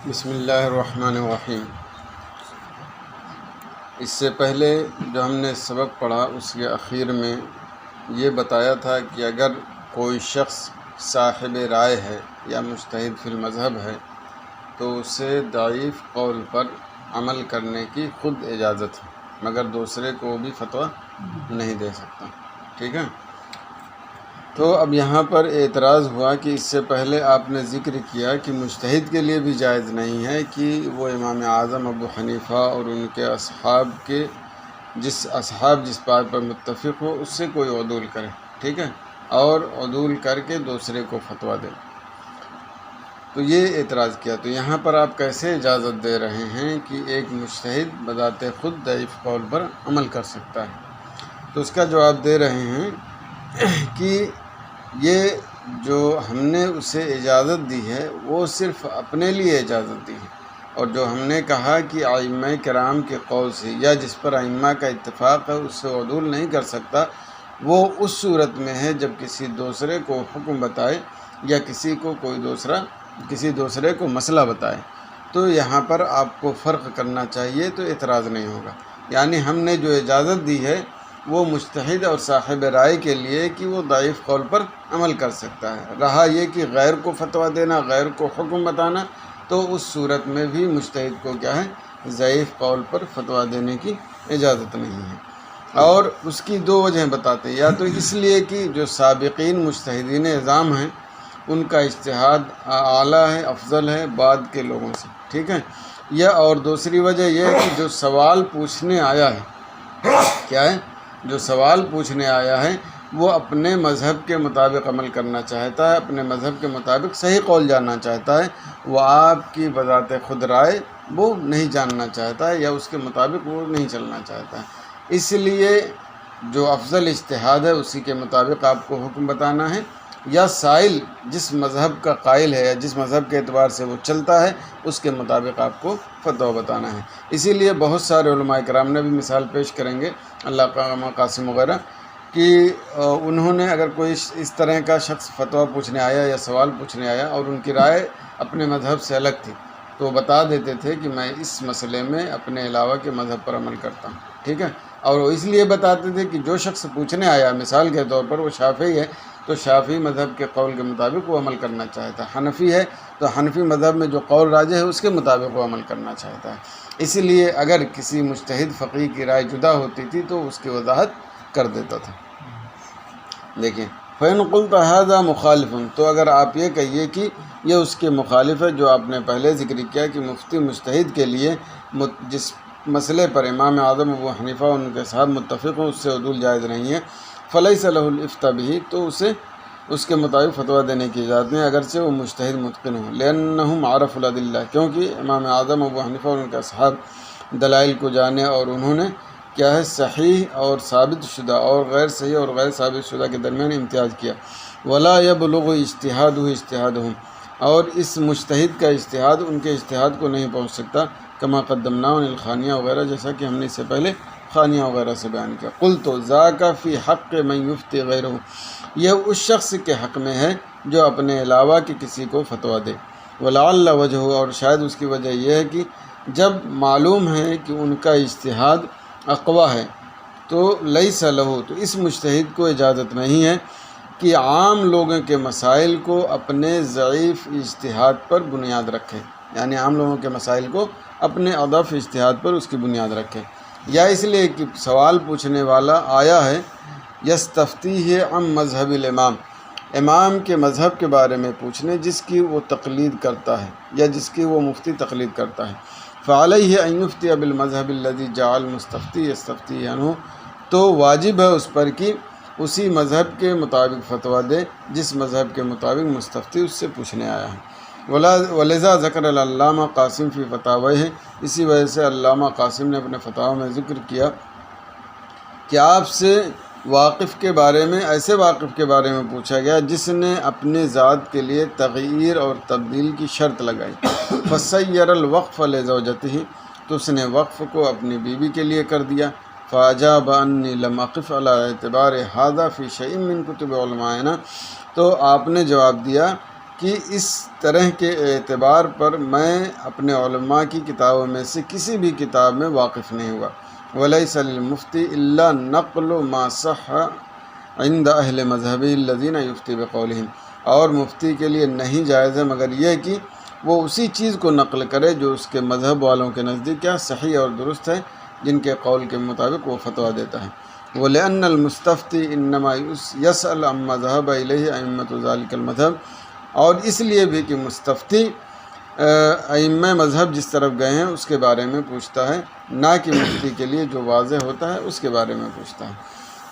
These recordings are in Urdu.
بسم اللہ الرحمن الرحیم۔ اس سے پہلے جو ہم نے سبق پڑھا اس کے اخیر میں یہ بتایا تھا کہ اگر کوئی شخص صاحب رائے ہے یا مجتہد فی المذہب ہے تو اسے ضعیف قول پر عمل کرنے کی خود اجازت ہے، مگر دوسرے کو بھی فتویٰ نہیں دے سکتا۔ ٹھیک ہے، تو اب یہاں پر اعتراض ہوا کہ اس سے پہلے آپ نے ذکر کیا کہ مجتہد کے لیے بھی جائز نہیں ہے کہ وہ امام اعظم ابو حنیفہ اور ان کے اصحاب جس بات پر متفق ہو اس سے کوئی عدول کرے، ٹھیک ہے، اور عدول کر کے دوسرے کو فتویٰ دے، تو یہ اعتراض کیا۔ تو یہاں پر آپ کیسے اجازت دے رہے ہیں کہ ایک مجتہد بذات خود ضعیف قول پر عمل کر سکتا ہے؟ تو اس کا جواب دے رہے ہیں کہ یہ جو ہم نے اسے اجازت دی ہے وہ صرف اپنے لیے اجازت دی ہے، اور جو ہم نے کہا کہ ائمہ کرام کے قول سے یا جس پر ائمہ کا اتفاق ہے اس سے عدول نہیں کر سکتا، وہ اس صورت میں ہے جب کسی دوسرے کو حکم بتائے یا کسی دوسرے کو مسئلہ بتائے، تو یہاں پر آپ کو فرق کرنا چاہیے، تو اعتراض نہیں ہوگا۔ یعنی ہم نے جو اجازت دی ہے وہ مجتہد اور صاحب رائے کے لیے کہ وہ ضعیف قول پر عمل کر سکتا ہے، رہا یہ کہ غیر کو فتویٰ دینا، غیر کو حکم بتانا، تو اس صورت میں بھی مجتہد کو کیا ہے، ضعیف قول پر فتویٰ دینے کی اجازت نہیں ہے۔ اور اس کی دو وجہیں بتاتے ہیں، یا تو اس لیے کہ جو سابقین مجتہدین اعظام ہیں ان کا اجتہاد اعلیٰ ہے، افضل ہے بعد کے لوگوں سے، ٹھیک ہے، یا اور دوسری وجہ یہ ہے کہ جو سوال پوچھنے آیا ہے، کیا ہے، جو سوال پوچھنے آیا ہے وہ اپنے مذہب کے مطابق عمل کرنا چاہتا ہے، اپنے مذہب کے مطابق صحیح قول جاننا چاہتا ہے، وہ آپ کی بذات خود رائے وہ نہیں جاننا چاہتا ہے یا اس کے مطابق وہ نہیں چلنا چاہتا ہے۔ اس لیے جو افضل اجتہاد ہے اسی کے مطابق آپ کو حکم بتانا ہے، یا سائل جس مذہب کا قائل ہے یا جس مذہب کے اعتبار سے وہ چلتا ہے اس کے مطابق آپ کو فتویٰ بتانا ہے۔ اسی لیے بہت سارے علماء کرام نے بھی مثال پیش کریں گے، علامہ قاسم وغیرہ، کہ انہوں نے اگر کوئی اس طرح کا شخص فتویٰ پوچھنے آیا یا سوال پوچھنے آیا اور ان کی رائے اپنے مذہب سے الگ تھی تو وہ بتا دیتے تھے کہ میں اس مسئلے میں اپنے علاوہ کے مذہب پر عمل کرتا ہوں، ٹھیک ہے، اور وہ اس لیے بتاتے تھے کہ جو شخص پوچھنے آیا مثال کے طور پر وہ شافعی ہے تو شافعی مذہب کے قول کے مطابق وہ عمل کرنا چاہتا ہے، حنفی ہے تو حنفی مذہب میں جو قول راجح ہے اس کے مطابق وہ عمل کرنا چاہتا ہے۔ اس لیے اگر کسی مجتہد فقیہ کی رائے جدا ہوتی تھی تو اس کی وضاحت کر دیتا تھا۔ دیکھیں، فَإِنْ قُلْتَ هَذَا مُخَالِفٌ، تو اگر آپ یہ کہیے کہ یہ اس کے مخالف ہے جو آپ نے پہلے ذکر کیا کہ مفتی مجتہد کے لیے جس مسئلے پر امام اعظم ابو حنیفہ اور ان کے صاحب متفق ہوں اس سے عدول جائز نہیں ہے، فَلَيْسَ لَهُ الْإِفْتَاءُ بِهِ، تو اسے اس کے مطابق فتویٰ دینے کی اجازت نہیں اگرچہ وہ مجتہد متقن ہوں، لِأَنَّهُمْ عَرَفُوا الْأَدِلَّةَ، کیونکہ امام اعظم ابو حنیفہ اور ان کے اصحاب دلائل کو جانے اور انہوں نے کیا ہے صحیح اور ثابت شدہ اور غیر صحیح اور غیر ثابت شدہ کے درمیان امتیاز کیا، وَلَا يَبْلُغُ اجتہادُهُ اجتہادُهُمْ، اور اس مجتہد کا اجتہاد ان کے اجتہاد کو نہیں پہنچ سکتا، کما قدمنا الخانیہ وغیرہ، جیسا کہ ہم نے اس سے پہلے خانیہ وغیرہ سے بیان کیا۔ قلت ذاک فی حق من یفتی غیرہ، یہ اس شخص کے حق میں ہے جو اپنے علاوہ کے کسی کو فتویٰ دے، ولعل وجہ، اور شاید اس کی وجہ یہ ہے کہ جب معلوم ہے کہ ان کا اجتہاد اقویٰ ہے تو لیس لہ، تو اس مجتہد کو اجازت نہیں ہے کہ عام لوگوں کے مسائل کو اپنے ضعیف اجتہاد پر بنیاد رکھے، یعنی عام لوگوں کے مسائل کو اپنے اضعف اجتہاد پر اس کی بنیاد رکھے، یا اس لیے کہ سوال پوچھنے والا آیا ہے یستفتیہ عن مذہب الامام، امام کے مذہب کے بارے میں پوچھنے جس کی وہ تقلید کرتا ہے یا جس کی وہ مفتی تقلید کرتا ہے، فعلیہ ان یفتی بالمذہب الذی جعل المستفتی یستفتی عنہ، تو واجب ہے اس پر کہ اسی مذہب کے مطابق فتویٰ دے جس مذہب کے مطابق مستفتی اس سے پوچھنے آیا ہے۔ ولذا ذکر العلامہ قاسم فی فتاویہ، اسی وجہ سے علامہ قاسم نے اپنے فتاوی میں ذکر کیا کہ آپ سے واقف کے بارے میں، ایسے واقف کے بارے میں پوچھا گیا جس نے اپنے ذات کے لیے تغییر اور تبدیل کی شرط لگائی، فسیر الوقف لزوجتہ، تو اس نے وقف کو اپنی بیوی کے لیے کر دیا، فاجاب انی لم اقف علی اعتبار ھذا فی شیء من کتب علمائنا، تو آپ نے جواب دیا کہ اس طرح کے اعتبار پر میں اپنے علماء کی کتابوں میں سے کسی بھی کتاب میں واقف نہیں ہوا۔ وَلَيْسَ لِلْمُفْتِي إِلَّا نَقْلُ مَا صَحَّ عِنْدَ أَهْلِ مَذْهَبِهِ الَّذِينَ يُفْتِي بِقَوْلِهِمْ، اور مفتی کے لیے نہیں جائز ہے مگر یہ کہ وہ اسی چیز کو نقل کرے جو اس کے مذہب والوں کے نزدیک کیا صحیح اور درست ہے، جن کے قول کے مطابق وہ فتویٰ دیتا ہے۔ وَلِأَنَّ الْمُسْتَفْتِي إِنَّمَا يَسْأَلُ عَمَّا ذَهَبَ إِلَيْهِ أَئِمَّةُ ذَلِكَ الْمَذْهَب، اور اس لیے بھی کہ مستفتی ائمہ مذہب جس طرف گئے ہیں اس کے بارے میں پوچھتا ہے، نہ کہ مفتی کے لیے جو واضح ہوتا ہے اس کے بارے میں پوچھتا ہے۔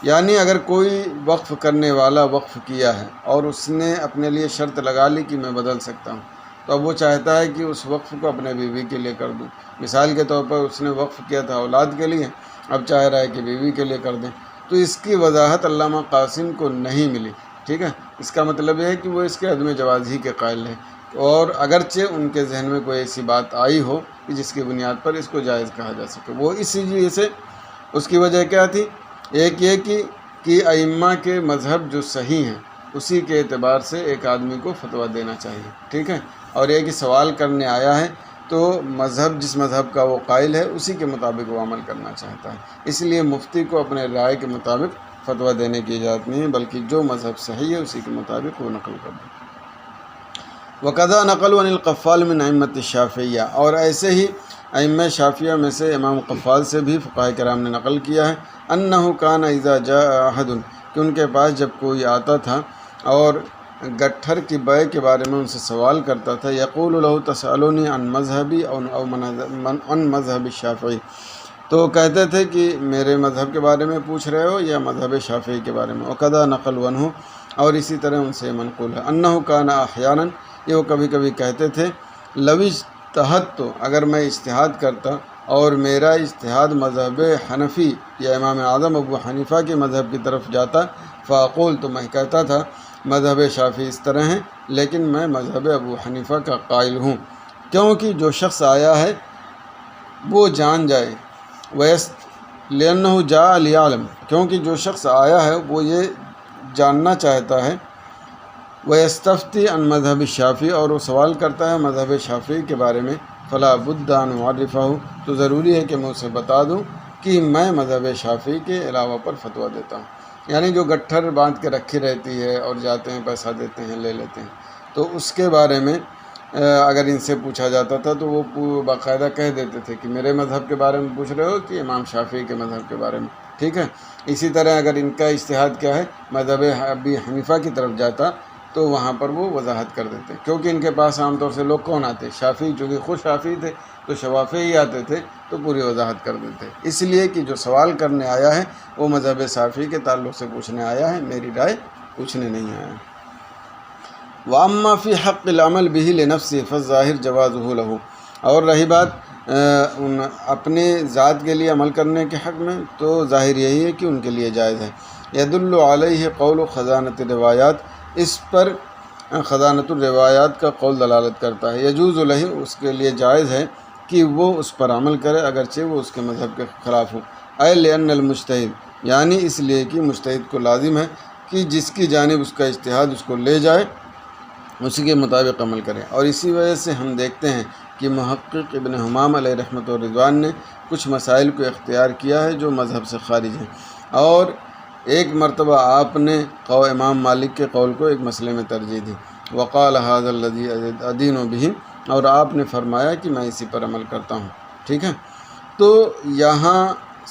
یعنی اگر کوئی وقف کرنے والا وقف کیا ہے اور اس نے اپنے لیے شرط لگا لی کہ میں بدل سکتا ہوں، تو اب وہ چاہتا ہے کہ اس وقف کو اپنے بیوی کے لیے کر دوں۔ مثال کے طور پر اس نے وقف کیا تھا اولاد کے لیے، اب چاہ رہا ہے کہ بیوی کے لیے کر دیں، تو اس کی وضاحت علامہ قاسم کو نہیں ملی، ٹھیک ہے۔ اس کا مطلب یہ ہے کہ وہ اس کے عدم جواز ہی کے قائل ہیں، اور اگرچہ ان کے ذہن میں کوئی ایسی بات آئی ہو کہ جس کی بنیاد پر اس کو جائز کہا جا سکے، وہ اسی لیے سے اس کی وجہ کیا تھی؟ ایک یہ کہ ائمہ کے مذہب جو صحیح ہیں اسی کے اعتبار سے ایک آدمی کو فتویٰ دینا چاہیے، ٹھیک ہے، اور یہ کہ سوال کرنے آیا ہے تو مذہب جس مذہب کا وہ قائل ہے اسی کے مطابق وہ عمل کرنا چاہتا ہے، اس لیے مفتی کو اپنے رائے کے مطابق فتویٰ دینے کی اجازت نہیں ہے، بلکہ جو مذہب صحیح ہے اسی کے مطابق وہ نقل کر دے۔ وَقَذَا نَقَلُوا عَنِ الْقَفَّالِ مِنْ أَئِمَّةِ الشَّافِعِيَّةِ، اور ایسے ہی ائمہ شافعیہ میں سے امام قفال سے بھی فقہاء کرام نے نقل کیا ہے، أَنَّهُ كَانَ إِذَا جَاءَ أَحَدٌ، کہ ان کے پاس جب کوئی آتا تھا اور گٹھر کی بیع کے بارے میں ان سے سوال کرتا تھا، يَقُولُ لَهُ تَسْأَلُونِي عَنْ مَذْهَبِي أَوْ عَنْ مَذْهَبِ الشَّافِعِي، تو کہتے تھے کہ میرے مذہب کے بارے میں پوچھ رہے ہو یا مذہب شافعی کے بارے میں۔ وَقَذَا نَقَلُوا عَنْهُ، اور اسی طرح ان سے منقول ہے، أَنَّهُ كَانَ أَحْيَانًا، یہ وہ کبھی کبھی کہتے تھے، لَوْ اجتہدت، اگر میں اجتہاد کرتا اور میرا اجتہاد مذہب حنفی یا امام اعظم ابو حنیفہ کے مذہب کی طرف جاتا، فاقول، تو میں کہتا تھا مذہب شافعی اس طرح ہیں لیکن میں مذہب ابو حنیفہ کا قائل ہوں، کیونکہ جو شخص آیا ہے وہ جان جائے، لِأَنَّهُ جَاءَ لِيَعْلَمَ، کیونکہ جو شخص آیا ہے وہ یہ جاننا چاہتا ہے، وَيَسْتَفْتِي عَنْ مذہب الشافعی، اور وہ سوال کرتا ہے مذہب شافعی کے بارے میں، فَلَا بُدَّ أَنْ أُعَرِّفَهُ، تو ضروری ہے کہ میں اسے بتا دوں کہ میں مذہب شافعی کے علاوہ پر فتویٰ دیتا ہوں۔ یعنی جو گٹھر باندھ کے رکھی رہتی ہے اور جاتے ہیں پیسہ دیتے ہیں لے لیتے ہیں، تو اس کے بارے میں اگر ان سے پوچھا جاتا تھا تو وہ باقاعدہ کہہ دیتے تھے کہ میرے مذہب کے بارے میں پوچھ رہے ہو کہ امام شافعی کے مذہب کے بارے میں، ٹھیک ہے۔ اسی طرح اگر ان کا اجتہاد کیا ہے مذہب ابی حنیفہ کی طرف جاتا تو وہاں پر وہ وضاحت کر دیتے، کیونکہ ان کے پاس عام طور سے لوگ کون آتے؟ شافعی، چونکہ خود شافعی تھے تو شوافی ہی آتے تھے تو پوری وضاحت کر دیتے، اس لیے کہ جو سوال کرنے آیا ہے وہ مذہب شافعی کے تعلق سے پوچھنے آیا ہے، میری رائے پوچھنے نہیں آیا ہے۔ وَأَمَّا فِي حَقِّ الْعَمَلِ بِهِ لِنَفْسِهِ فَالظَّاهِرُ جَوَازُهُ لَهُ، اور رہی بات اپنے ذات کے لیے عمل کرنے کے حق میں، تو ظاہر یہی ہے کہ ان کے لیے جائز ہے۔ يَدُلُّ عَلَيْهِ قَوْلُ خَزَانَةِ الرِّوَایَات، اس پر خزانۃ الروایات کا قول دلالت کرتا ہے۔ یجوز لہ، اس کے لیے جائز ہے کہ وہ اس پر عمل کرے اگرچہ وہ اس کے مذہب کے خلاف ہو۔ اے لأن المجتہد، یعنی اس لیے کہ مجتہد کو لازم ہے کہ جس کی جانب اس کا اجتہاد اس کو لے جائے اسی کے مطابق عمل کرے، اور اسی وجہ سے ہم دیکھتے ہیں کہ محقق ابن حمام علیہ رحمۃ و رضوان نے کچھ مسائل کو اختیار کیا ہے جو مذہب سے خارج ہیں، اور ایک مرتبہ آپ نے امام مالک کے قول کو ایک مسئلے میں ترجیح دی، وقال هذا الذي ادین به، اور آپ نے فرمایا کہ میں اسی پر عمل کرتا ہوں، ٹھیک ہے۔ تو یہاں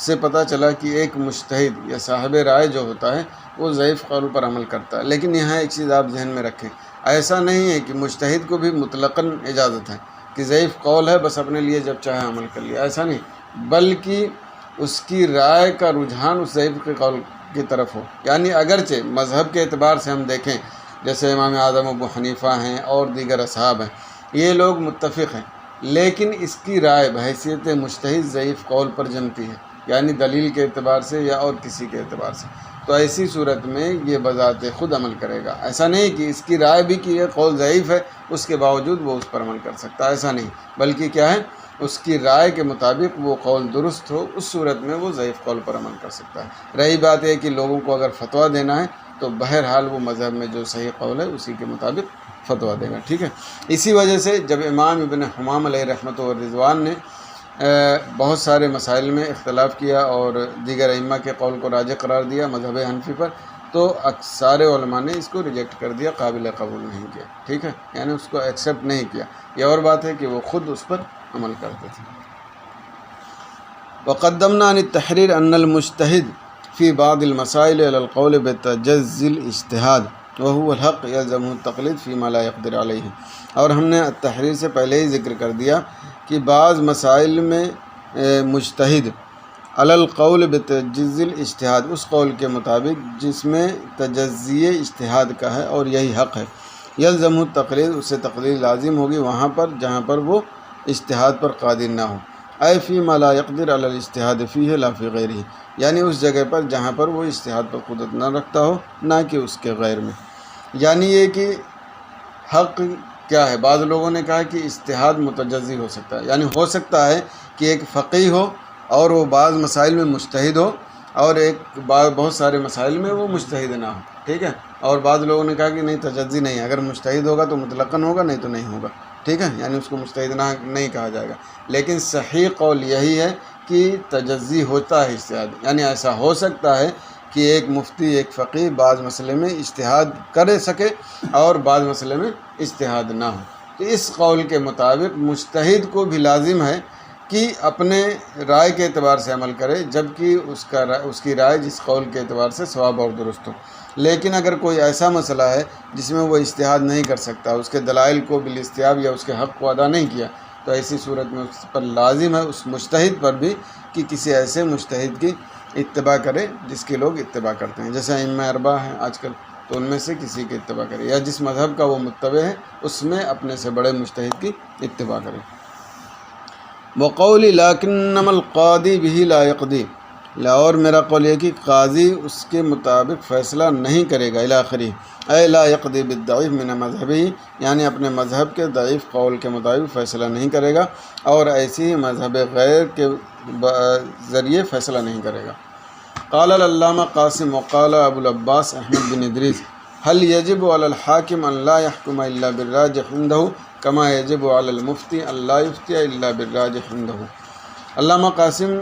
سے پتہ چلا کہ ایک مجتہد یا صاحب رائے جو ہوتا ہے وہ ضعیف قول پر عمل کرتا ہے، لیکن یہاں ایک چیز آپ ذہن میں رکھیں، ایسا نہیں ہے کہ مجتہد کو بھی مطلقاً اجازت ہے کہ ضعیف قول ہے بس اپنے لیے جب چاہے عمل کر لیا، ایسا نہیں، بلکہ اس کی رائے کا رجحان اس ضعیف کے قول کی طرف ہو۔ یعنی اگرچہ مذہب کے اعتبار سے ہم دیکھیں جیسے امام اعظم ابو حنیفہ ہیں اور دیگر اصحاب ہیں، یہ لوگ متفق ہیں، لیکن اس کی رائے بحیثیت مجتہد ضعیف قول پر جمتی ہے، یعنی دلیل کے اعتبار سے یا اور کسی کے اعتبار سے، تو ایسی صورت میں یہ بذات خود عمل کرے گا۔ ایسا نہیں کہ اس کی رائے بھی کہ یہ قول ضعیف ہے اس کے باوجود وہ اس پر عمل کر سکتا ہے، ایسا نہیں، بلکہ کیا ہے اس کی رائے کے مطابق وہ قول درست ہو، اس صورت میں وہ ضعیف قول پر عمل کر سکتا ہے۔ رہی بات ہے کہ لوگوں کو اگر فتویٰ دینا ہے تو بہرحال وہ مذہب میں جو صحیح قول ہے اسی کے مطابق فتویٰ دے گا، ٹھیک ہے۔ اسی وجہ سے جب امام ابن حمام علیہ رحمۃ و رضوان نے بہت سارے مسائل میں اختلاف کیا اور دیگر ائمہ کے قول کو راجح قرار دیا مذہب حنفی پر، تو سارے علماء نے اس کو ریجیکٹ کر دیا، قابل قبول نہیں کیا، ٹھیک ہے، یعنی اس کو ایکسیپٹ نہیں کیا۔ یہ اور بات ہے کہ وہ خود اس پر عمل کرتے تھے۔ وقدمنا عن التحریر ان المجتہد فی بعض المسائل علی القول بتجزی الاجتہاد وهو الحق یلزمہ التقلید فیما لا یقدر علیہ، اور ہم نے التحریر سے پہلے ہی ذکر کر دیا کہ بعض مسائل میں مجتہد علی القول بتجزی الاجتہاد، اس قول کے مطابق جس میں تجزی اجتہاد کا ہے اور یہی حق ہے، یلزمہ التقلید، اس سے تقلید لازم ہوگی وہاں پر جہاں پر وہ اجتہاد پر قادر نہ ہو، اے فیما لا یقدر علی الاجتہاد فیہ لا فی غیرہ، یعنی اس جگہ پر جہاں پر وہ اجتہاد پر قدرت نہ رکھتا ہو، نہ کہ اس کے غیر میں۔ یعنی یہ کہ حق کیا ہے، بعض لوگوں نے کہا کہ اجتہاد متجزی ہو سکتا ہے، یعنی ہو سکتا ہے کہ ایک فقیہ ہو اور وہ بعض مسائل میں مجتہد ہو اور بہت سارے مسائل میں وہ مجتہد نہ ہو، ٹھیک ہے۔ اور بعض لوگوں نے کہا کہ نہیں، تجزی نہیں، اگر مجتہد ہوگا تو مطلقاً ہوگا، نہیں تو نہیں ہوگا، ٹھیک ہے، یعنی اس کو مجتہد نہیں کہا جائے گا۔ لیکن صحیح قول یہی ہے کہ تجزی ہوتا ہے اجتہاد، یعنی ایسا ہو سکتا ہے کہ ایک مفتی، ایک فقیہ بعض مسئلے میں اجتہاد کر سکے اور بعض مسئلے میں اجتہاد نہ ہو، تو اس قول کے مطابق مجتہد کو بھی لازم ہے کہ اپنے رائے کے اعتبار سے عمل کرے، جبکہ اس کی رائے جس قول کے اعتبار سے صواب اور درست ہو۔ لیکن اگر کوئی ایسا مسئلہ ہے جس میں وہ اجتہاد نہیں کر سکتا، اس کے دلائل کو بالاستیاب یا اس کے حق کو ادا نہیں کیا، تو ایسی صورت میں اس پر لازم ہے، اس مجتہد پر بھی، کہ کسی ایسے مجتہد کی اتباع کرے جس کے لوگ اتباع کرتے ہیں، جیسے ائمہ اربعہ ہیں آج کل، تو ان میں سے کسی کی اتباع کرے، یا جس مذہب کا وہ متبع ہے اس میں اپنے سے بڑے مجتہد کی اتباع کرے۔ وقولی لکنما القاضی بہ لا یقضی، اور میرا قول یہ کہ قاضی اس کے مطابق فیصلہ نہیں کرے گا، الی آخری، اے لا یقضی بالضعیف من مذہبہ، یعنی اپنے مذہب کے ضعیف قول کے مطابق فیصلہ نہیں کرے گا، اور ایسی ہی مذہب غیر کے ذریعے فیصلہ نہیں کرے گا۔ قال العلامہ قاسم وقال ابو العباس احمد بن ادریس هل يجب على الحاكم ان لا يحكم الا بالراجح عنده كما يجب على المفتي ان لا يفتي الا بالراجح عنده۔ علامہ قاسم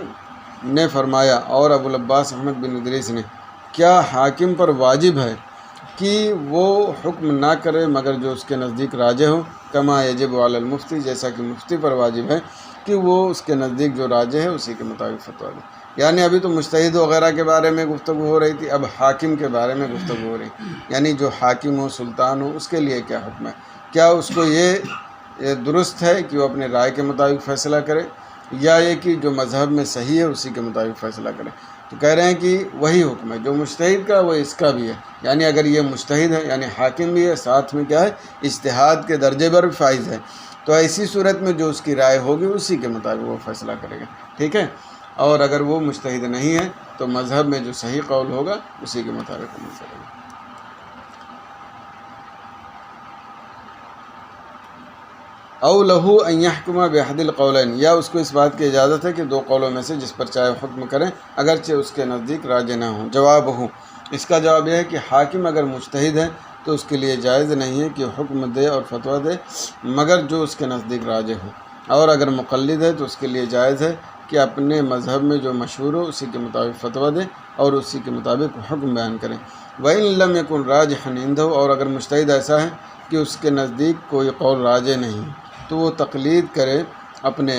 نے فرمایا اور ابو العباس احمد بن ادریس نے، کیا حاکم پر واجب ہے کہ وہ حکم نہ کرے مگر جو اس کے نزدیک راجح ہو، کما یجب علی المفتی، جیسا کہ مفتی پر واجب ہے کہ وہ اس کے نزدیک جو راجح ہے اسی کے مطابق فتویٰ دے۔ یعنی ابھی تو مجتہد وغیرہ کے بارے میں گفتگو ہو رہی تھی، اب حاکم کے بارے میں گفتگو ہو رہی، یعنی جو حاکم ہو، سلطان ہو، اس کے لیے کیا حکم ہے، کیا اس کو یہ درست ہے کہ وہ اپنے رائے کے مطابق فیصلہ کرے، یا یہ کہ جو مذہب میں صحیح ہے اسی کے مطابق فیصلہ کرے؟ تو کہہ رہے ہیں کہ وہی حکم ہے جو مجتہد کا وہ اس کا بھی ہے، یعنی اگر یہ مجتہد ہے یعنی حاکم بھی ہے، ساتھ میں کیا ہے، اجتہاد کے درجے پر بھی فائز ہے، تو ایسی صورت میں جو اس کی رائے ہوگی اسی کے مطابق وہ فیصلہ کرے گا، ٹھیک ہے۔ اور اگر وہ مجتہد نہیں ہے تو مذہب میں جو صحیح قول ہوگا اسی کے مطابق عمل کرے گا۔ او لہو ان یحکم باحد القولین، یا اس کو اس بات کی اجازت ہے کہ دو قولوں میں سے جس پر چاہے حکم کریں اگرچہ اس کے نزدیک راجح نہ ہوں۔ جواب ہو، اس کا جواب یہ ہے کہ حاکم اگر مجتہد ہے تو اس کے لیے جائز نہیں ہے کہ حکم دے اور فتویٰ دے مگر جو اس کے نزدیک راجح ہو، اور اگر مقلد ہے تو اس کے لیے جائز ہے کہ اپنے مذہب میں جو مشہور ہو اسی کے مطابق فتویٰ دے اور اسی کے مطابق حکم بیان کریں۔ وَإِن لَمْ يَكُنْ رَاجِحًا عِندَهُ، اور اگر مجتہد ایسا ہے کہ اس کے نزدیک کوئی قول راجح نہیں تو وہ تقلید کرے اپنے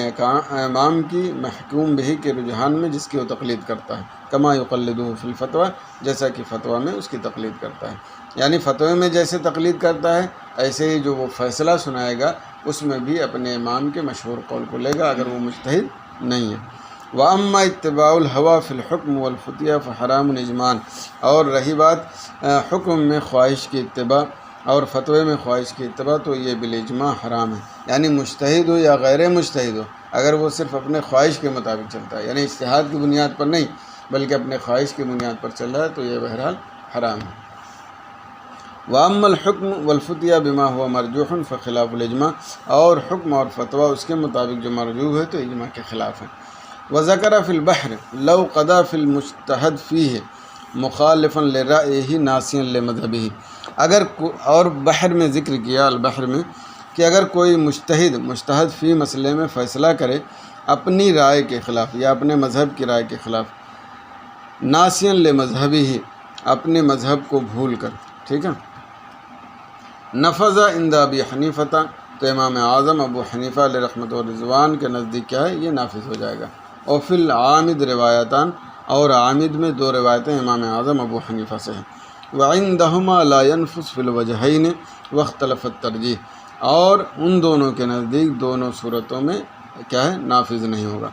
امام کی محکوم بہ کے رجحان میں جس کی وہ تقلید کرتا ہے، کما یقلدہ فی الفتویٰ، جیسا کہ فتویٰ میں اس کی تقلید کرتا ہے، یعنی فتوے میں جیسے تقلید کرتا ہے ایسے ہی جو وہ فیصلہ سنائے گا اس میں بھی اپنے امام کے مشہور قول کو لے گا اگر وہ مجتہد نہیں ہے۔ وَأَمَّا اتِّبَاعُ الْهَوَىٰ فِي الْحُكْمِ وَالْفُتْيَا فَحَرَامٌ اِجْمَاعًا، اور رہی بات حکم میں خواہش کی اتباع اور فتوے میں خواہش کی اتباع تو یہ بالاجماع حرام ہے، یعنی مجتہد ہو یا غیر مجتہد ہو اگر وہ صرف اپنے خواہش کے مطابق چلتا ہے، یعنی اجتہاد کی بنیاد پر نہیں بلکہ اپنے خواہش کی بنیاد پر چل رہا ہے تو یہ بہرحال حرام ہے۔ وَأَمَّا الْحُكْمُ وَالْفُتْيَا بِمَا هُوَ مَرْجُوحٌ فَخِلَافُ الْإِجْمَاعِ، اور حکم اور فتویٰ اس کے مطابق جو مرجوح ہے تو اجماع کے خلاف ہے۔ وَذَكَرَ فِي الْبَحْرِ لَوْ قَضَىٰ فِي الْمُجْتَهَدِ فِيهِ مُخَالِفًا لِرَأْيِهِ نَاسِيًا لِمَذْهَبِهِ، اور بحر میں ذکر کیا، البحر میں، کہ اگر کوئی مجتہد فی مسئلے میں فیصلہ کرے اپنی رائے کے خلاف یا اپنے مذہب کی رائے کے خلاف، ناسین لمذہبی ہی، اپنے مذہب کو بھول کر، ٹھیک ہے، نفذ عند ابی حنیفہ، تو امام اعظم ابو حنیفہ علیہ رحمۃ و رضوان کے نزدیک کیا ہے، یہ نافذ ہو جائے گا۔ اور فی العامد روایتان، اور عامد میں 2 روایتیں امام اعظم ابو حنیفہ سے ہیں، وعندہما لا ينفذ فی الوجہین واختلف الترجیح، اور ان دونوں کے نزدیک دونوں صورتوں میں کیا ہے، نافذ نہیں ہوگا۔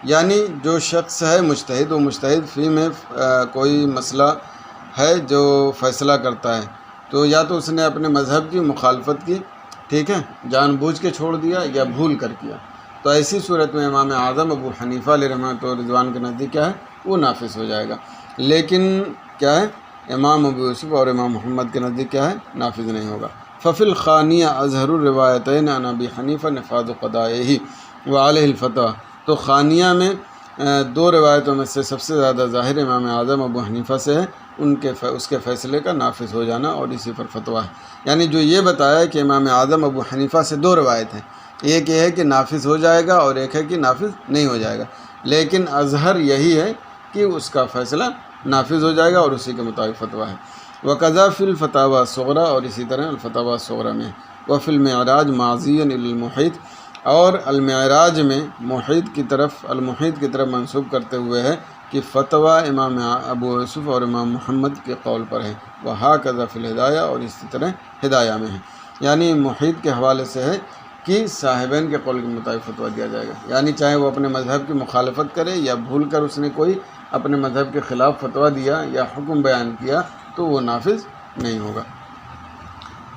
یعنی جو شخص ہے مجتہد، وہ مجتہد فی میں کوئی مسئلہ ہے جو فیصلہ کرتا ہے، تو یا تو اس نے اپنے مذہب کی مخالفت کی، ٹھیک ہے، جان بوجھ کے چھوڑ دیا یا بھول کر کیا، تو ایسی صورت میں امام اعظم ابو حنیفہ علیہ رحمۃ و رضوان کے نزدیک کیا ہے، وہ نافذ ہو جائے گا۔ لیکن کیا ہے، امام ابو یوسف اور امام محمد کے نزدیک کیا ہے، نافذ نہیں ہوگا۔ ففی الخانیہ اظہر الروایتین عن ابی حنیفہ نفاذ قضائہ وعلیہ الفتویٰ، تو خانیہ میں 2 روایتوں میں سے سب سے زیادہ ظاہر امام اعظم ابو حنیفہ سے ہے، اس کے فیصلے کا نافذ ہو جانا، اور اسی پر فتویٰ ہے۔ یعنی جو یہ بتایا کہ امام اعظم ابو حنیفہ سے 2 روایت ہیں، ایک یہ ہے کہ نافذ ہو جائے گا اور ایک ہے کہ نافذ نہیں ہو جائے گا، لیکن اظہر یہی ہے کہ اس کا فیصلہ نافذ ہو جائے گا اور اسی کے مطابق فتویٰ ہے۔ وقضا فی الفتاوی الصغریٰ، اور اسی طرح الفتاوی الصغریٰ میں، وفی المعراج ماضیا للمحیط، اور المعراج میں المحیط کی طرف منسوب کرتے ہوئے ہے کہ فتویٰ امام ابو یوسف اور امام محمد کے قول پر ہے، وہکذا فی الہدایہ، اور اسی طرح ہدایہ میں ہے، یعنی محیط کے حوالے سے ہے کہ صاحبین کے قول کے مطابق فتویٰ دیا جائے گا، یعنی چاہے وہ اپنے مذہب کی مخالفت کرے یا بھول کر اس نے کوئی اپنے مذہب کے خلاف فتویٰ دیا یا حکم بیان کیا، تو وہ نافذ نہیں ہوگا۔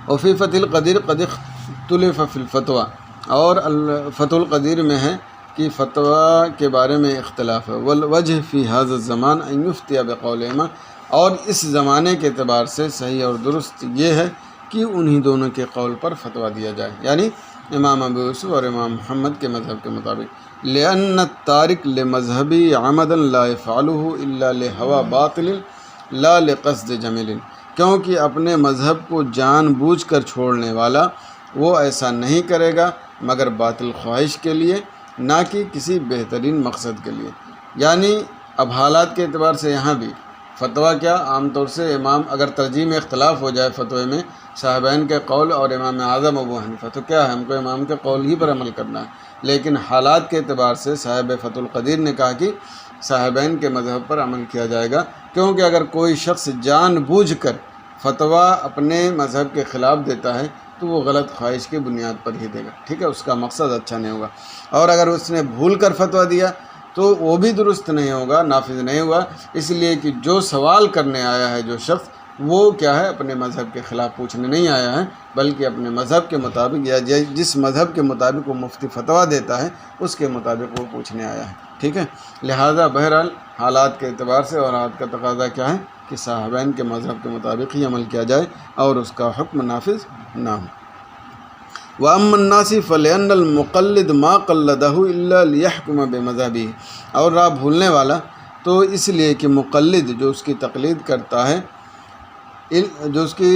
وفی فتح القدیر قد اختلف فی الفتویٰ، اور فتح القدیر میں ہے کہ فتویٰ کے بارے میں اختلاف ہے، والوجہ فی ھذا الزمان ان یفتی بقولہما، اور اس زمانے کے اعتبار سے صحیح اور درست یہ ہے کہ انہی دونوں کے قول پر فتویٰ دیا جائے، یعنی امام ابو یوسف اور امام محمد کے مذہب کے مطابق، لأن التارک لمذہبی عمدا لا يفعلہ الا لہوى باطل لا لقصد جمیل، کیونکہ اپنے مذہب کو جان بوجھ کر چھوڑنے والا وہ ایسا نہیں کرے گا مگر باطل خواہش کے لیے، نہ کہ کسی بہترین مقصد کے لیے۔ یعنی اب حالات کے اعتبار سے یہاں بھی فتویٰ کیا، عام طور سے امام اگر ترجیح میں اختلاف ہو جائے فتوے میں صاحبین کے قول اور امام اعظم ابو حنیفہ، تو کیا ہے، ہم کو امام کے قول ہی پر عمل کرنا ہے، لیکن حالات کے اعتبار سے صاحب فتح القدیر نے کہا کہ صاحبین کے مذہب پر عمل کیا جائے گا، کیونکہ اگر کوئی شخص جان بوجھ کر فتویٰ اپنے مذہب کے خلاف دیتا ہے تو وہ غلط خواہش کی بنیاد پر ہی دے گا، ٹھیک ہے، اس کا مقصد اچھا نہیں ہوگا، اور اگر اس نے بھول کر فتویٰ دیا تو وہ بھی درست نہیں ہوگا، نافذ نہیں ہوگا، اس لیے کہ جو سوال کرنے آیا ہے جو شخص، وہ کیا ہے، اپنے مذہب کے خلاف پوچھنے نہیں آیا ہے، بلکہ اپنے مذہب کے مطابق یا جس مذہب کے مطابق وہ مفتی فتویٰ دیتا ہے اس کے مطابق وہ پوچھنے آیا ہے، ٹھیک ہے۔ لہٰذا بہرحال حالات کے اعتبار سے اور حالات کا تقاضا کیا ہے کہ صاحبین کے مذہب کے مطابق ہی عمل کیا جائے اور اس کا حکم نافذ نہ ہو۔ وَأَمَّا النَّاسِ فَلِأَنَّ الْمُقَلِّدَ مَا قَلَّدَهُ إِلَّا لِيَحْكُمَ بِمَذْهَبِهِ، اور رہا بھولنے والا تو اس لیے کہ مقلد جو اس کی تقلید کرتا ہے، جو اس کی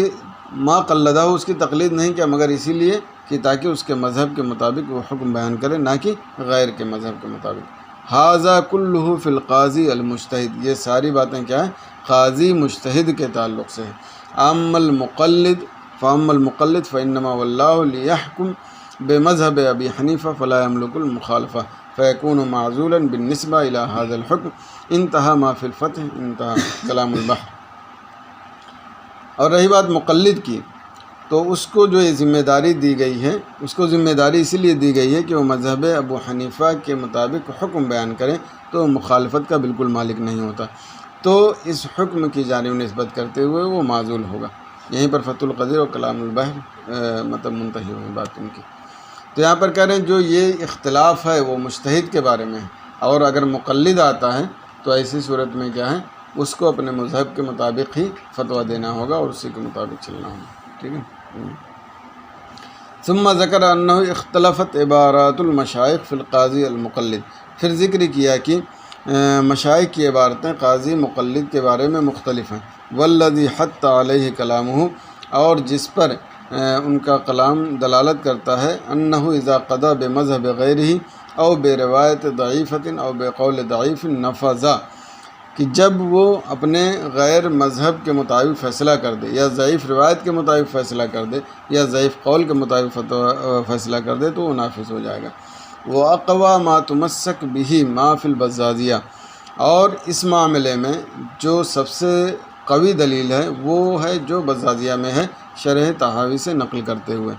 ما قلدہ اس کی تقلید نہیں کیا مگر اسی لیے کہ تاکہ اس کے مذہب کے مطابق وہ حکم بیان کرے، نہ کہ غیر کے مذہب کے مطابق۔ ھذا کلہ فی القاضی المجتہد، یہ ساری باتیں کیا ہیں، قاضی مجتہد کے تعلق سے ہے۔ فَأَمَّا الْمُقَلِّدُ فَإِنَّمَا وَلَّاهُ لِيَحْكُمَ بِمَذْهَبِ أَبِي حَنِيفَةَ فَلَا يَمْلِكُ الْمُخَالَفَةَ فَيَكُونُ مَعْزُولًا بِالنِّسْبَةِ إِلَى هَذَا الْحُكْمِ انتهى ما فِي الْفَتْحِ، انتهى كلام البحر۔ اور رہی بات مقلد کی، تو اس کو جو یہ ذمہ داری دی گئی ہے، اس کو ذمہ داری اسی لیے دی گئی ہے کہ وہ مذہب ابو حنیفہ کے مطابق حکم بیان کرے، تو مخالفت کا بالکل مالک نہیں ہوتا، تو اس حکم کی جانب نسبت کرتے ہوئے وہ معزول ہوگا۔ یہیں پر فتح القدیر اور کلام البحر مطلب منتہی ہوئی بات ان کی۔ تو یہاں پر کہہ رہے ہیں جو یہ اختلاف ہے وہ مجتہد کے بارے میں ہے، اور اگر مقلد آتا ہے تو ایسی صورت میں کیا ہے، اس کو اپنے مذہب کے مطابق ہی فتویٰ دینا ہوگا اور اسی کے مطابق چلنا ہوگا، ٹھیک ہے۔ ثم ذکر انہ اختلفت عبارات المشائخ فی القاضی المقلد، پھر ذکر کیا کہ مشائخ کی عبارتیں قاضی مقلد کے بارے میں مختلف ہیں۔ والذی حط علیہ کلامہ، اور جس پر ان کا کلام دلالت کرتا ہے انہ اذا قضا بمذہب غیرہ او بروایت ضعیفۃ او بقول ضعیف نفذا، کہ جب وہ اپنے غیر مذہب کے مطابق فیصلہ کر دے یا ضعیف روایت کے مطابق فیصلہ کر دے یا ضعیف قول کے مطابق فیصلہ کر دے تو وہ نافذ ہو جائے گا۔ وَأَقْوَى مَا تُمَسَّكْ بِهِ مَا فِي الْبَزَّازِیَہ، اور اس معاملے میں جو سب سے قوی دلیل ہے وہ ہے جو بزازیہ میں ہے شرح طحاوی سے نقل کرتے ہوئے،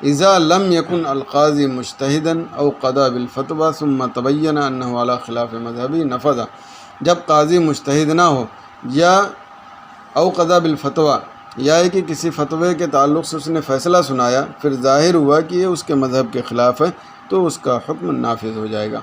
اذا لم یکن القاضی مجتہدا او قضا بالفتویٰ ثم تبین انہ علی خلاف مذہبی نفذ، جب قاضی مجتہد نہ ہو یا او قضا بالفتویٰ یا کہ کسی فتوے کے تعلق سے اس نے فیصلہ سنایا، پھر ظاہر ہوا کہ یہ اس کے مذہب کے خلاف ہے تو اس کا حکم نافذ ہو جائے گا۔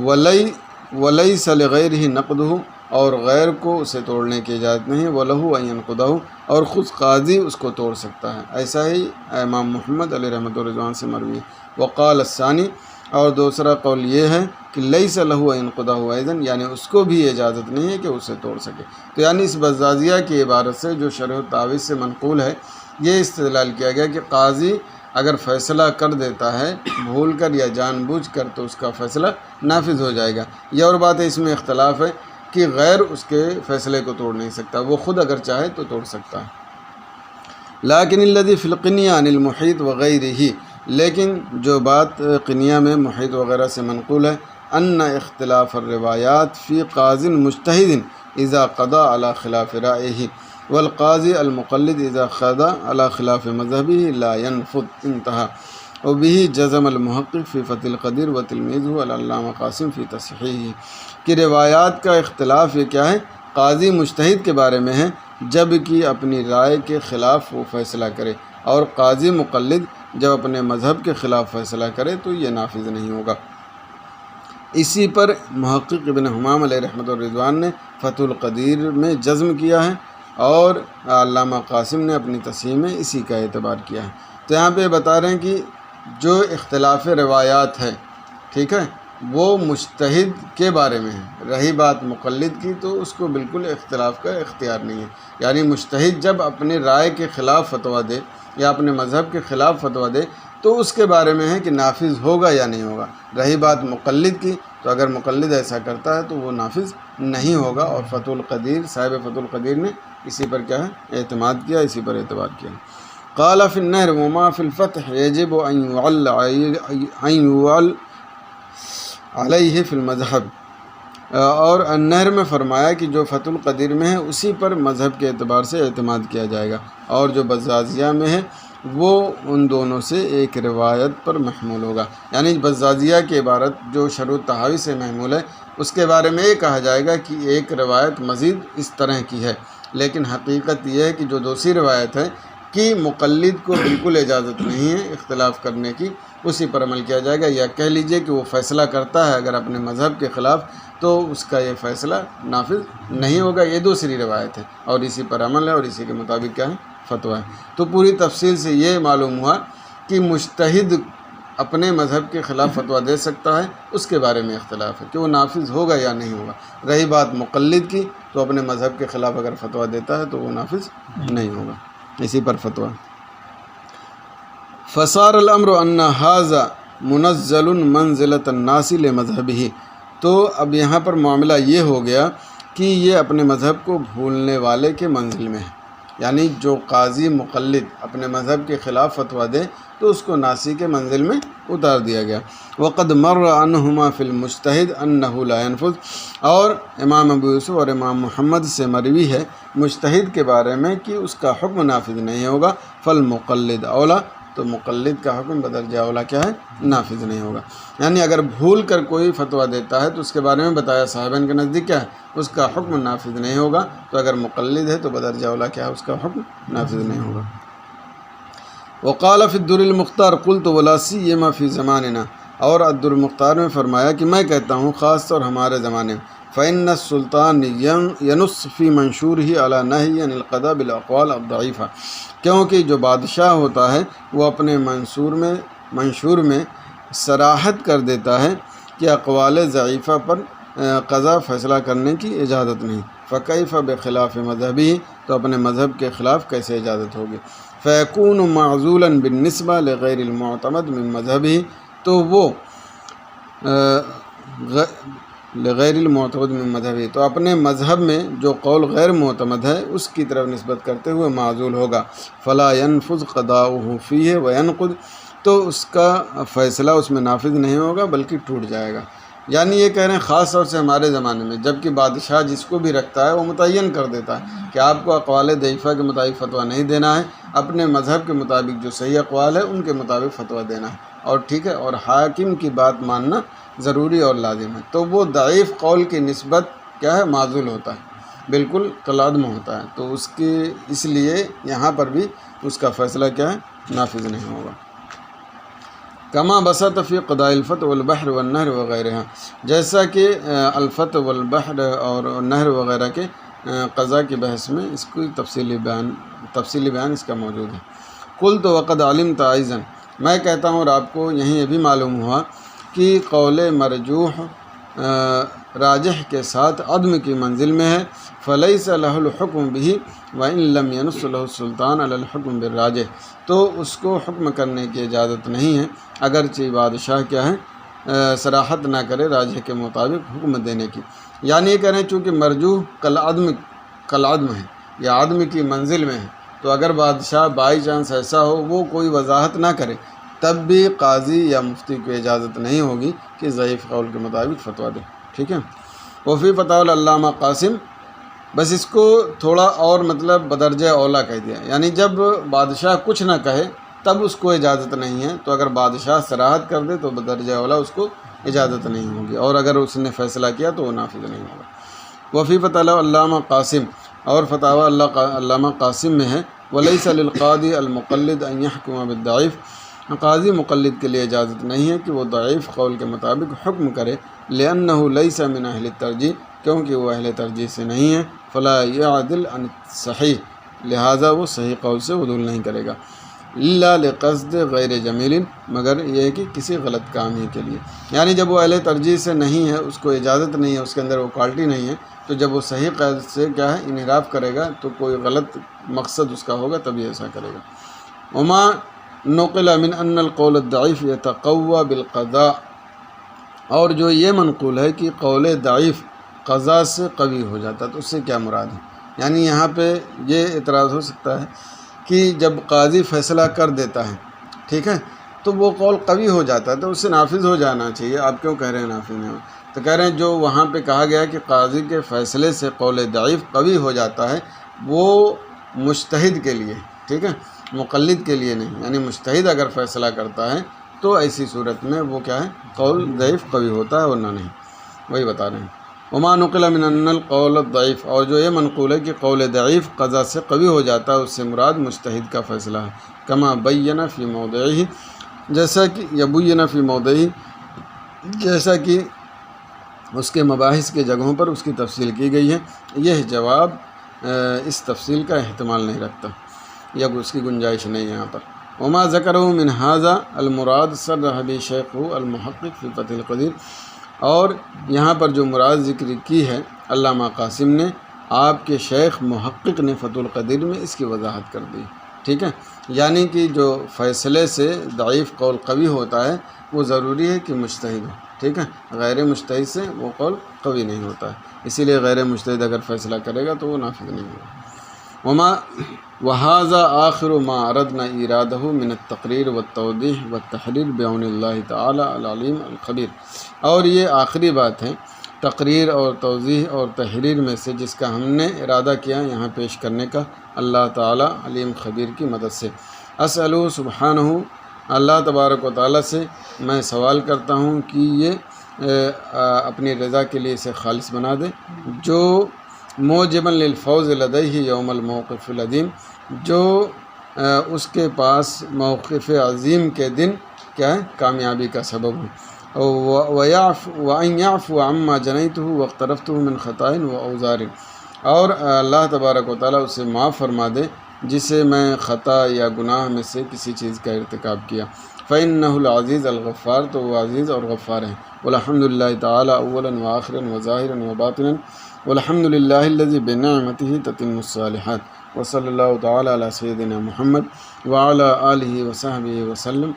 وَلَيْسَ لِغَيْرِهِ نَقْضُهُ، اور غیر کو اسے توڑنے کی اجازت نہیں، وَلَهُ أَن يَنقُضَهُ، اور خود قاضی اس کو توڑ سکتا ہے۔ ایسا ہی امام محمد علیہ رحمۃ الرضوان سے مروی ہے۔ وقال الثانی، اور دوسرا قول یہ ہے کہ لَيْسَ لَهُ أَن يَنقُضَهُ أَيْضًا، یعنی اس کو بھی اجازت نہیں ہے کہ اسے توڑ سکے۔ تو یعنی اس بزازیہ کی عبارت سے جو شرح التعویض سے منقول ہے یہ استدلال کیا گیا کہ قاضی اگر فیصلہ کر دیتا ہے بھول کر یا جان بوجھ کر تو اس کا فیصلہ نافذ ہو جائے گا۔ یہ اور بات ہے، اس میں اختلاف ہے کہ غیر اس کے فیصلے کو توڑ نہیں سکتا، وہ خود اگر چاہے تو توڑ سکتا ہے۔ لیکن الذی فی القنیہ عن المحیط وغیرہ، لیکن جو بات قنیہ میں محیط وغیرہ سے منقول ہے، ان اختلاف الروایات فی قاض مجتہد اذا قضا علی خلاف رائہ والقاضی المقلد اذا قضا علی خلاف مذہبہ لا ينفذ، انتہا۔ وبہ جزم المحقق فی فتح القدیر و تلمیذہ العلامہ قاسم فی تصحیحہ، کہ روایات کا اختلاف یہ کیا ہے، قاضی مجتہد کے بارے میں ہے جب کہ اپنی رائے کے خلاف وہ فیصلہ کرے، اور قاضی مقلد جب اپنے مذہب کے خلاف فیصلہ کرے تو یہ نافذ نہیں ہوگا۔ اسی پر محقق ابن حمام علیہ رحمۃ الرضوان نے فتح القدیر میں جزم کیا ہے، اور علامہ قاسم نے اپنی تصحیح میں اسی کا اعتبار کیا ہے۔ تو یہاں پہ بتا رہے ہیں کہ جو اختلاف روایات ہے، ٹھیک ہے، وہ مجتہد کے بارے میں ہے۔ رہی بات مقلد کی تو اس کو بالکل اختلاف کا اختیار نہیں ہے، یعنی مجتہد جب اپنی رائے کے خلاف فتویٰ دے یا اپنے مذہب کے خلاف فتویٰ دے تو اس کے بارے میں ہے کہ نافذ ہوگا یا نہیں ہوگا۔ رہی بات مقلد کی تو اگر مقلد ایسا کرتا ہے تو وہ نافذ نہیں ہوگا، اور فتح القدیر صاحب فتح القدیر نے اسی پر کیا ہے اعتماد کیا، اسی پر اعتبار کیا۔ قال فی النہر وما فی الفتح یجب ان یعل علیہ فی المذہب، اور النہر میں فرمایا کہ جو فتح القدیر میں ہے اسی پر مذہب کے اعتبار سے اعتماد کیا جائے گا، اور جو بزازیہ میں ہے وہ ان دونوں سے ایک روایت پر محمول ہوگا۔ یعنی بزازیہ کی عبارت جو شرح الطحاوی سے محمول ہے اس کے بارے میں یہ کہا جائے گا کہ ایک روایت مزید اس طرح کی ہے، لیکن حقیقت یہ ہے کہ جو دوسری روایت ہے کہ مقلد کو بالکل اجازت نہیں ہے اختلاف کرنے کی، اسی پر عمل کیا جائے گا، یا کہہ لیجئے کہ وہ فیصلہ کرتا ہے اگر اپنے مذہب کے خلاف تو اس کا یہ فیصلہ نافذ نہیں ہوگا۔ یہ دوسری روایت ہے اور اسی پر عمل ہے اور اسی کے مطابق کیا ہے فتویٰ ہے۔ تو پوری تفصیل سے یہ معلوم ہوا کہ مجتہد اپنے مذہب کے خلاف فتویٰ دے سکتا ہے، اس کے بارے میں اختلاف ہے کہ وہ نافذ ہوگا یا نہیں ہوگا۔ رہی بات مقلد کی تو اپنے مذہب کے خلاف اگر فتویٰ دیتا ہے تو وہ نافذ نہیں ہوگا، اسی پر فتویٰ۔ فصار الامر ان ھذا منزل منزلۃ الناس لمذہبہ، تو اب یہاں پر معاملہ یہ ہو گیا کہ یہ اپنے مذہب کو بھولنے والے کے منزل میں ہے، یعنی جو قاضی مقلد اپنے مذہب کے خلاف فتویٰ دے تو اس کو ناسی کے منزل میں اتار دیا گیا۔ وقد مر عنہما فی المجتہد انہ لا ينفذ، اور امام ابو یوسف اور امام محمد سے مروی ہے مجتہد کے بارے میں کہ اس کا حکم نافذ نہیں ہوگا، فالمقلد اولا، تو مقلد کا حکم بدرجہ اولا کیا ہے نافذ نہیں ہوگا۔ یعنی اگر بھول کر کوئی فتویٰ دیتا ہے تو اس کے بارے میں بتایا صاحبان کے نزدیک کیا ہے اس کا حکم نافذ نہیں ہوگا، تو اگر مقلد ہے تو بدرجہ اولا کیا ہے اس کا حکم نافذ نہیں ہوگا۔ وقال فی الدر المختار قلت ولا سیما فی زماننا، اور الدر المختار میں فرمایا کہ میں کہتا ہوں خاص طور ہمارے زمانے میں، فإن السلطان ینص فی منشورہ علی نہی عن القضاء بالاقوال الضعیفہ، کیونکہ جو بادشاہ ہوتا ہے وہ اپنے منشور میں صراحت کر دیتا ہے کہ اقوال ضعیفہ پر قضا فیصلہ کرنے کی اجازت نہیں۔ فکیف بخلاف مذہبی، تو اپنے مذہب کے خلاف کیسے اجازت ہوگی؟ فیکون معزولا بالنسبہ لغیر المعتمد من مذہبی، تو وہ لغیر المعتمد من مذہبی، تو اپنے مذہب میں جو قول غیر معتمد ہے اس کی طرف نسبت کرتے ہوئے معزول ہوگا۔ فلا ينفذ قضاؤہ فیہ وینقض، تو اس کا فیصلہ اس میں نافذ نہیں ہوگا بلکہ ٹوٹ جائے گا۔ یعنی یہ کہہ رہے ہیں خاص طور سے ہمارے زمانے میں، جب کہ بادشاہ جس کو بھی رکھتا ہے وہ متعین کر دیتا ہے کہ آپ کو اقوال ضعیفہ کے مطابق فتویٰ نہیں دینا ہے، اپنے مذہب کے مطابق جو صحیح اقوال ہے ان کے مطابق فتویٰ دینا ہے، اور ٹھیک ہے، اور حاکم کی بات ماننا ضروری اور لازم ہے۔ تو وہ ضعیف قول کی نسبت کیا ہے؟ معزول ہوتا ہے، بالکل کالعدم ہوتا ہے، تو اس لیے یہاں پر بھی اس کا فیصلہ کیا ہے؟ نافذ نہیں ہوگا۔ کما بسط فی قضاء الفتح والبحر والنہر وغیرہ، جیسا کہ الفتح والبحر اور نہر وغیرہ کے قضاء کی بحث میں اس کی تفصیلی بیان اس کا موجود ہے۔ قلت وقد علمت ایضا، میں کہتا ہوں اور آپ کو یہیں یہ بھی معلوم ہوا کہ قول مرجوح راجح کے ساتھ عدم کی منزل میں ہے، فلیس لہ الحکم بہ وان لم ینص لہ السلطان علی الحکم بالراجح، تو اس کو حکم کرنے کی اجازت نہیں ہے اگرچہ بادشاہ کیا ہے؟ صراحت نہ کرے راجح کے مطابق حکم دینے کی۔ یعنی یہ کہہ رہے ہیں چونکہ مرجوح کالعدم ہے یا عدم کی منزل میں ہے، تو اگر بادشاہ بائی چانس ایسا ہو وہ کوئی وضاحت نہ کرے تب بھی قاضی یا مفتی کو اجازت نہیں ہوگی کہ ضعیف قول کے مطابق فتویٰ دے، ٹھیک ہے۔ وفی فتاوی العلامہ قاسم، بس اس کو تھوڑا اور مطلب بدرجہ اولا کہہ دیا، یعنی جب بادشاہ کچھ نہ کہے تب اس کو اجازت نہیں ہے، تو اگر بادشاہ صراحت کر دے تو بدرجہ اولا اس کو اجازت نہیں ہوگی، اور اگر اس نے فیصلہ کیا تو وہ نافذ نہیں ہوگا۔ وفی فتاوی العلامہ قاسم، اور فتاوی علامہ قاسم میں ہے، ولیس للقاضی المقلد ان یحکم بالضعیف، قاضی مقلد کے لیے اجازت نہیں ہے کہ وہ ضعیف قول کے مطابق حکم کرے، لأنہ لیس من اہل الترجیح، کیونکہ وہ اہل ترجیح سے نہیں ہے، فلا یعدل عن صحیح، لہٰذا وہ صحیح قول سے عدول نہیں کرے گا، الا لقصد غیر جمیل، مگر یہ ہے کہ کسی غلط کام ہی کے لیے۔ یعنی جب وہ اہل ترجیح سے نہیں ہے، اس کو اجازت نہیں ہے، اس کے اندر وہ کوالٹی نہیں ہے، تو جب وہ صحیح قید سے کیا ہے؟ انحراف کرے گا، تو کوئی غلط مقصد اس کا ہوگا تبھی ایسا کرے گا۔ وما نقل من ان القول الضعیف یتقوی بالقضاء، اور جو یہ منقول ہے کہ قول ضعیف قضاء سے قوی ہو جاتا ہے، تو اس سے کیا مراد ہے؟ یعنی یہاں پہ یہ اعتراض ہو سکتا ہے کہ جب قاضی فیصلہ کر دیتا ہے، ٹھیک ہے، تو وہ قول قوی ہو جاتا ہے تو اس سے نافذ ہو جانا چاہیے، آپ کیوں کہہ رہے ہیں نافذ نہیں ہو؟ تو کہہ رہے ہیں جو وہاں پہ کہا گیا کہ قاضی کے فیصلے سے قول ضعیف قوی ہو جاتا ہے، وہ مجتہد کے لیے، ٹھیک ہے، مقلد کے لیے نہیں، یعنی مجتہد اگر فیصلہ کرتا ہے تو ایسی صورت میں وہ کیا ہے؟ قول ضعیف قوی ہوتا ہے، ورنہ نہیں، وہی بتا رہے ہیں۔ وما نقل من ان القول الضعیف، اور جو یہ منقول ہے کہ قول ضعیف قضاء سے قوی ہو جاتا ہے، اس سے مراد مجتہد کا فیصلہ ہے، کما بین فی موضعہ، جیسا کہ یبین فی موضعہ، جیسا کہ اس کے مباحث کے جگہوں پر اس کی تفصیل کی گئی ہے۔ یہ جواب اس تفصیل کا احتمال نہیں رکھتا، یا اس کی گنجائش نہیں ہے یہاں پر۔ وما ذکرہ من ھذا المراد صرح به شیخ المحقق فی فتح القدیر، اور یہاں پر جو مراد ذکر کی ہے علامہ قاسم نے، آپ کے شیخ محقق نے فتح القدیر میں اس کی وضاحت کر دی، ٹھیک ہے۔ یعنی کہ جو فیصلے سے ضعیف قول قوی ہوتا ہے وہ ضروری ہے کہ مجتہد ہو، ٹھیک ہے، غیر مجتہد سے وہ قول قوی نہیں ہوتا ہے، اسی لیے غیر مجتہد اگر فیصلہ کرے گا تو وہ نافذ نہیں ہوگا۔ وما وهذا آخر ما اردنا ارادہ من التقریر والتوضیح والتحریر بعون اللہ تعالی العلیم الخبیر، اور یہ آخری بات ہے تقریر اور توضیح اور تحریر میں سے جس کا ہم نے ارادہ کیا یہاں پیش کرنے کا اللہ تعالی علیم خبیر کی مدد سے۔ اسألہ سبحانہ، اللہ تبارک و تعالی سے میں سوال کرتا ہوں کہ یہ اپنی رضا کے لیے اسے خالص بنا دے، جو موجبا للفوز لدیہ یوم الموقف العظیم، جو اس کے پاس موقف عظیم کے دن کیا ہے؟ کامیابی کا سبب ہو، وَأَن يَعْفُوَ عَمَّا جَنَيْتُهُ وَاقْتَرَفْتُهُ مِنْ خَطَائٍ وَأَوْزَارٍ، اور اللہ تبارک و تعالیٰ اسے معاف فرما دے جسے میں خطا یا گناہ میں سے کسی چیز کا ارتکاب کیا۔ فَإِنَّهُ الْعَزِيزُ الْغَفَّارُ، تو وہ عزیز اور غفار ہیں۔ وَالْحَمْدُ لِلَّهِ تَعَالَى أَوَّلًا وَآخِرًا وَظَاهِرًا وَبَاطِنًا، والحمد للہ الذی بنعمتہ تتم الصالحات وصلی اللہ تعالی علی سیدنا محمد وعلی آلہ وصحبہ وسلم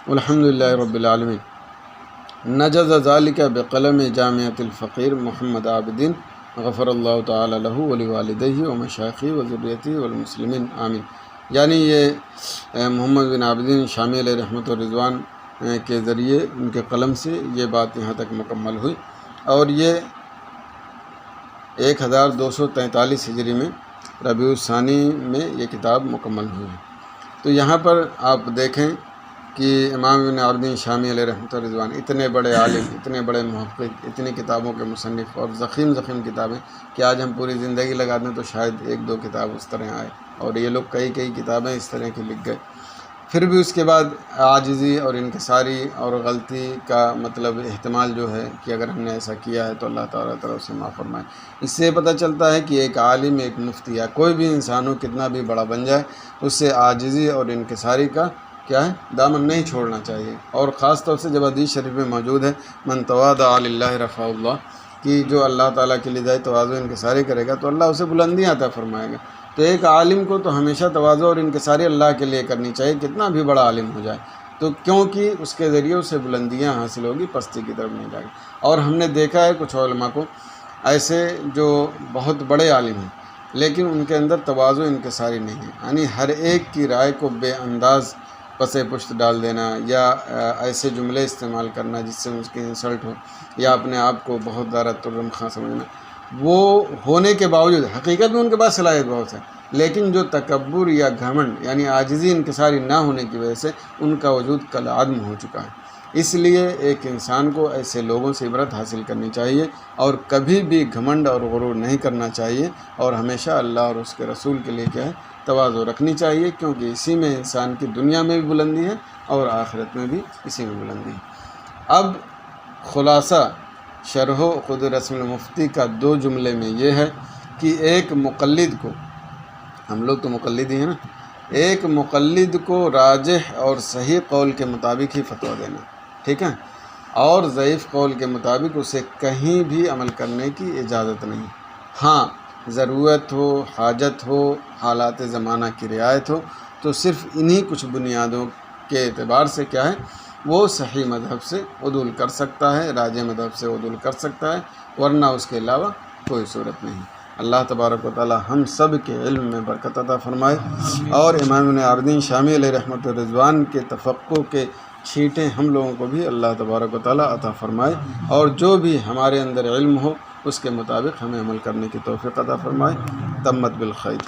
والحمد للہ رب العالمین۔ نجز ذالک بقلم جامعۃ الفقیر محمد عابدین غفر اللہ تعالی لہ ولوالدیہ ومشائخہ وذریتہ والمسلمین آمین۔ یعنی یہ محمد بن عابدین شامی علیہ رحمۃ الرضوان کے ذریعے ان کے قلم سے یہ بات یہاں تک مکمل ہوئی، اور یہ 1243 ہجری میں ربیع الثانی میں یہ کتاب مکمل ہوئی ہے۔ تو یہاں پر آپ دیکھیں کہ امام ابن عابدین شامی علیہ رحمۃ الرضوان اتنے بڑے عالم، اتنے بڑے محقق، اتنی کتابوں کے مصنف اور ضخیم کتابیں کہ آج ہم پوری زندگی لگا دیں تو شاید 1-2 کتاب اس طرح آئے، اور یہ لوگ کئی کتابیں اس طرح کی لکھ گئے۔ پھر بھی اس کے بعد عاجزی اور انکساری اور غلطی کا مطلب احتمال جو ہے کہ اگر ہم نے ایسا کیا ہے تو اللہ تعالیٰ طرف سے معاف فرمائے۔ اس سے پتہ چلتا ہے کہ ایک عالم، ایک مفتی یا کوئی بھی انسان ہو کتنا بھی بڑا بن جائے، اس سے عاجزی اور انکساری کا کیا ہے دامن نہیں چھوڑنا چاہیے۔ اور خاص طور سے جب حدیث شریف میں موجود ہے من تواضع للہ رفعہ اللہ، کہ جو اللہ تعالیٰ کے لیے تواضع و انکساری کرے گا تو اللہ اسے بلندیاں عطا فرمائے گا۔ تو ایک عالم کو تو ہمیشہ تواضع اور انکساری اللہ کے لیے کرنی چاہیے، کتنا بھی بڑا عالم ہو جائے، تو کیونکہ اس کے ذریعے اسے بلندیاں حاصل ہوگی، پستی کی طرف نہیں جائے گا۔ اور ہم نے دیکھا ہے کچھ علماء کو ایسے جو بہت بڑے عالم ہیں لیکن ان کے اندر تواضع و انکساری نہیں ہے، یعنی ہر ایک کی رائے کو بے انداز پس پشت ڈال دینا، یا ایسے جملے استعمال کرنا جس سے اس کی انسلٹ ہو، یا اپنے آپ کو بہت زیادہ ترم خواں سمجھنا، وہ ہونے کے باوجود حقیقت میں ان کے پاس صلاحیت بہت ہے، لیکن جو تکبر یا گھمنڈ یعنی عاجزی انکساری نہ ہونے کی وجہ سے ان کا وجود کالعدم ہو چکا ہے۔ اس لیے ایک انسان کو ایسے لوگوں سے عبرت حاصل کرنی چاہیے، اور کبھی بھی گھمنڈ اور غرور نہیں کرنا چاہیے، اور ہمیشہ اللہ اور اس کے رسول کے لیے کیا ہے تواضع رکھنی چاہیے، کیونکہ اسی میں انسان کی دنیا میں بھی بلندی ہے اور آخرت میں بھی اسی میں بلندی ہے۔ اب خلاصہ شرح خود رسم المفتی کا 2 جملے میں یہ ہے کہ ایک مقلد کو، ہم لوگ تو مقلد ہی ہیں نا، ایک مقلد کو راجح اور صحیح قول کے مطابق ہی فتویٰ دینا، ٹھیک ہے، اور ضعیف قول کے مطابق اسے کہیں بھی عمل کرنے کی اجازت نہیں۔ ہاں ضرورت ہو، حاجت ہو، حالات زمانہ کی رعایت ہو تو صرف انہی کچھ بنیادوں کے اعتبار سے کیا ہے وہ صحیح مذہب سے عدول کر سکتا ہے، راجح مذہب سے عدول کر سکتا ہے، ورنہ اس کے علاوہ کوئی صورت نہیں۔ اللہ تبارک و تعالی ہم سب کے علم میں برکت عطا فرمائے، اور امام ابن عابدین شامی علیہ رحمۃ الرضوان کے تفقہ کے چھینٹیں ہم لوگوں کو بھی اللہ تبارک و تعالی عطا فرمائے، اور جو بھی ہمارے اندر علم ہو اس کے مطابق ہمیں عمل کرنے کی توفیق عطا فرمائے۔ تمت بالخیر۔